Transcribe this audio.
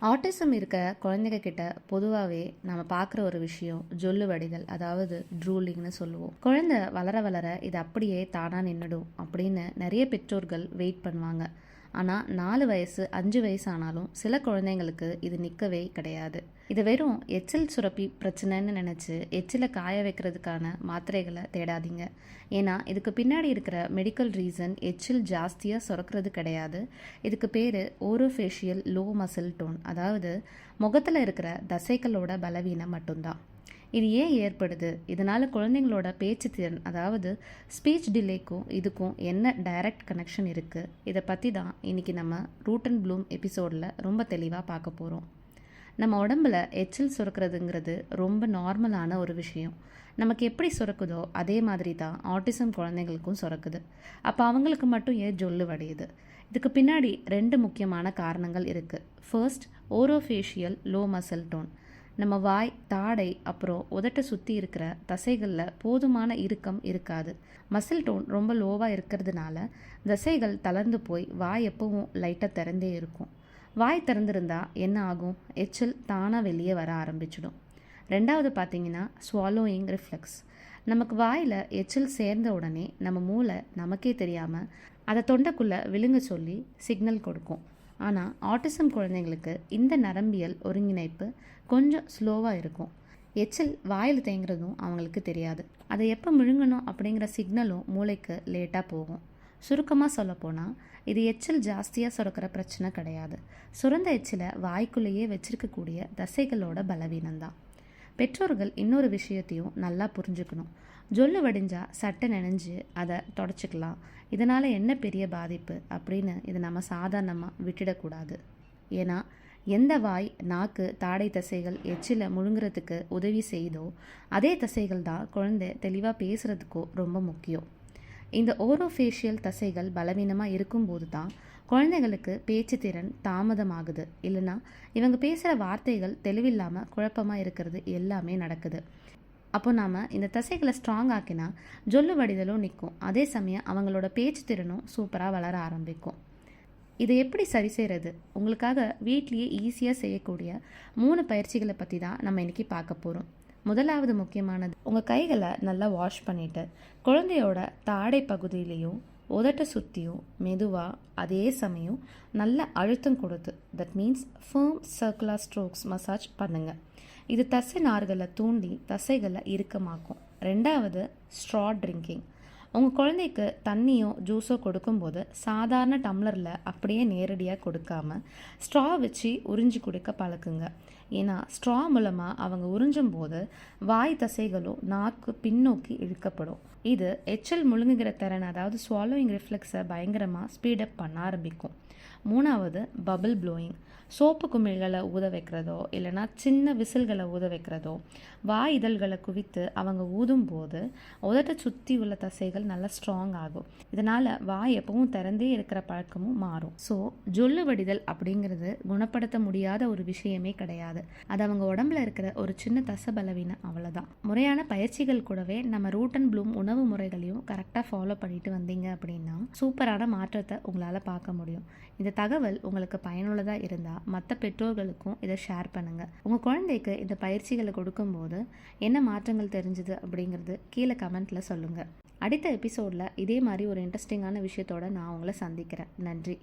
Autism இருக்க குழந்தைங்க கிட்ட பொதுவாகவே நம்ம பார்க்குற ஒரு விஷயம் ஜொல்லு வடிதல், அதாவது ட்ரூலிங்னு சொல்லுவோம். குழந்தை வளர வளர இது அப்படியே தானாக நின்றுடும் அப்படின்னு நிறைய பெற்றோர்கள் வெயிட் பண்ணுவாங்க. ஆனால் 4 வயசு 5 வயசு ஆனாலும் சில குழந்தைங்களுக்கு இது நிற்கவே கிடையாது. இது வெறும் எச்சில் சுரப்பி பிரச்சனைன்னு நினச்சி எச்சிலை காய வைக்கிறதுக்கான மாத்திரைகளை தேடாதீங்க. ஏன்னா இதுக்கு பின்னாடி இருக்கிற மெடிக்கல் ரீசன் எச்சில் ஜாஸ்தியாக சுரக்கிறது கிடையாது. இதுக்கு பேர் ஓரோஃபேஷியல் லோ மசில் டோன், அதாவது முகத்தில் இருக்கிற தசைகளோட பலவீனம் மட்டும்தான். இது ஏன் ஏற்படுது, இதனால் குழந்தைங்களோட பேச்சு திறன், அதாவது ஸ்பீச் டிலேக்கும் இதுக்கும் என்ன டைரக்ட் கனெக்ஷன் இருக்குது, இதை பற்றி தான் இன்றைக்கி நம்ம ரூட் அண்ட் ப்ளூம் எபிசோடில் ரொம்ப தெளிவாக பார்க்க போகிறோம். நம்ம உடம்புல எச்சில் சுரக்கிறதுங்கிறது ரொம்ப நார்மலான ஒரு விஷயம். நமக்கு எப்படி சுரக்குதோ அதே மாதிரி தான் ஆட்டிசம் குழந்தைங்களுக்கும் சுரக்குது. அப்போ அவங்களுக்கு மட்டும் ஏன் ஜொல்லு வடியுது? இதுக்கு பின்னாடி 2 முக்கியமான காரணங்கள் இருக்குது. First, orofacial low muscle tone. நம்ம வாய், தாடை, அப்புறம் உதட்டை சுற்றி இருக்கிற தசைகளில் போதுமான இறுக்கம் இருக்காது. மசில் டோன் ரொம்ப லோவாக இருக்கிறதுனால தசைகள் தளர்ந்து போய் வாய் எப்பவும் லைட்டாக திறந்தே இருக்கும். வாய் திறந்திருந்தா என்ன ஆகும்? எச்சில் தானாக வெளியே வர ஆரம்பிச்சிடும். 2வது பார்த்தீங்கன்னா ஸ்வாலோயிங் ரிஃப்ளெக்ஸ். நமக்கு வாயில் எச்சில் சேர்ந்த உடனே நம்ம மூளை நமக்கே தெரியாமல் அதை தொண்டைக்குள்ளே விழுங்க சொல்லி சிக்னல் கொடுக்கும். ஆனால் ஆட்டிசம் குழந்தைங்களுக்கு இந்த நரம்பியல் ஒருங்கிணைப்பு கொஞ்சம் ஸ்லோவாக இருக்கும். எச்சில் வாயில் தேங்குறதும் அவங்களுக்கு தெரியாது. அதை எப்போ முழுங்கணும் அப்படிங்கிற சிக்னலும் மூளைக்கு லேட்டாக போகும். சுருக்கமாக சொல்லப்போனால் இது எச்சில் ஜாஸ்தியாக சுரக்கிற பிரச்சனை கிடையாது. சுரந்த எச்சிலை வாய்க்குள்ளேயே வச்சிருக்கக்கூடிய தசைகளோட பலவீனம்தான். பெற்றோர்கள் இன்னொரு விஷயத்தையும் நல்லா புரிஞ்சுக்கணும். ஜொல்லு வடிஞ்சா சட்டை நனைஞ்சு அதை தொடச்சிக்கலாம், இதனால் என்ன பெரிய பாதிப்பு அப்படின்னு இதை நம்ம சாதாரணமாக விட்டுடக்கூடாது. ஏன்னா எந்த வாய், நாக்கு, தாடை தசைகள் எச்சிலை முழுங்குறதுக்கு உதவி செய்தோ அதே தசைகள் தான் குழந்தை தெளிவாக பேசுகிறதுக்கோ ரொம்ப முக்கியம். இந்த ஓரோஃபேஷியல் தசைகள் பலவீனமாக இருக்கும்போது தான் குழந்தைங்களுக்கு பேச்சு திறன் தாமதமாகுது, இல்லைன்னா இவங்க பேசுகிற வார்த்தைகள் தெளிவில்லாமல் குழப்பமாக இருக்கிறது எல்லாமே நடக்குது. அப்போ நாம் இந்த தசைகளை ஸ்ட்ராங் ஆக்கினா ஜொல்லு வடிதலும் நிற்கும், அதே சமயம் அவங்களோட பேச்சு திறனும் சூப்பராக வளர ஆரம்பிக்கும். இதை எப்படி சரி செய்கிறது? உங்களுக்காக வீட்லேயே ஈஸியாக செய்யக்கூடிய 3 பயிற்சிகளை பற்றி தான் நம்ம இன்றைக்கி பார்க்க போகிறோம். முதலாவது முக்கியமானது, உங்கள் கைகளை நல்லா வாஷ் பண்ணிவிட்டு குழந்தையோட தாடை பகுதியிலையும் உதட்டை சுற்றியும் மெதுவாக அதே சமயம் நல்ல அழுத்தம் கொடுத்து, that means firm circular strokes massage பண்ணுங்கள். இது தசை நார்களை தூண்டி தசைகளை இறுக்கமாக்கும். 2வது, ஸ்ட்ரா ட்ரிங்கிங். உங்கள் குழந்தைக்கு தண்ணியோ ஜூஸோ கொடுக்கும்போது சாதாரண டம்ளரில் அப்படியே நேரடியாக கொடுக்காம ஸ்ட்ரா வச்சு உறிஞ்சி கொடுக்க பழக்குங்க. ஏன்னா ஸ்ட்ரா மூலமாக அவங்க உறிஞ்சும் போது வாய் தசைகளும் நாக்கு பின்னோக்கி இழுக்கப்படும். இது எச்சில் முழுங்குகிற திறன், அதாவது ஸ்வாலோயிங் ரிஃப்ளெக்ஸை பயங்கரமாக ஸ்பீடப் பண்ண ஆரம்பிக்கும். 3வது, பபிள் ப்ளோயிங். சோப்பு குமிழ்களை ஊத வைக்கிறதோ இல்லைனா சின்ன விசில்களை ஊத வைக்கிறதோ வாய் இதழ்களை குவித்து அவங்க ஊதும் போது உதட்டை சுற்றி உள்ள தசைகள் நல்லா ஸ்ட்ராங் ஆகும். இதனால் வாய் எப்பவும் திறந்தே இருக்கிற பழக்கமும் மாறும். ஸோ ஜொல்லு வடிதல் அப்படிங்கிறது குணப்படுத்த முடியாத ஒரு விஷயமே கிடையாது. அது அவங்க உடம்புல இருக்கிற ஒரு சின்ன தசை பலவீனம், அவ்வளோதான். முறையான பயிற்சிகள் கூடவே நம்ம ரூட் அண்ட் ப்ளூம் உணவு முறைகளையும் கரெக்டாக ஃபாலோ பண்ணிட்டு வந்தீங்க அப்படின்னா சூப்பரான மாற்றத்தை உங்களால் பார்க்க முடியும். இந்த தகவல் உங்களுக்கு பயனுள்ளதாக இருந்தால் மற்ற பெற்றோர்களுக்கும் இதை ஷேர் பண்ணுங்கள். உங்கள் குழந்தைக்கு இந்த பயிற்சிகளை கொடுக்கும்போது என்ன மாற்றங்கள் தெரிஞ்சுது அப்படிங்கிறது கீழே கமெண்ட்டில் சொல்லுங்கள். அடுத்த எபிசோடில் இதே மாதிரி ஒரு இன்ட்ரெஸ்டிங்கான விஷயத்தோடு நான் உங்களை சந்திக்கிறேன். நன்றி.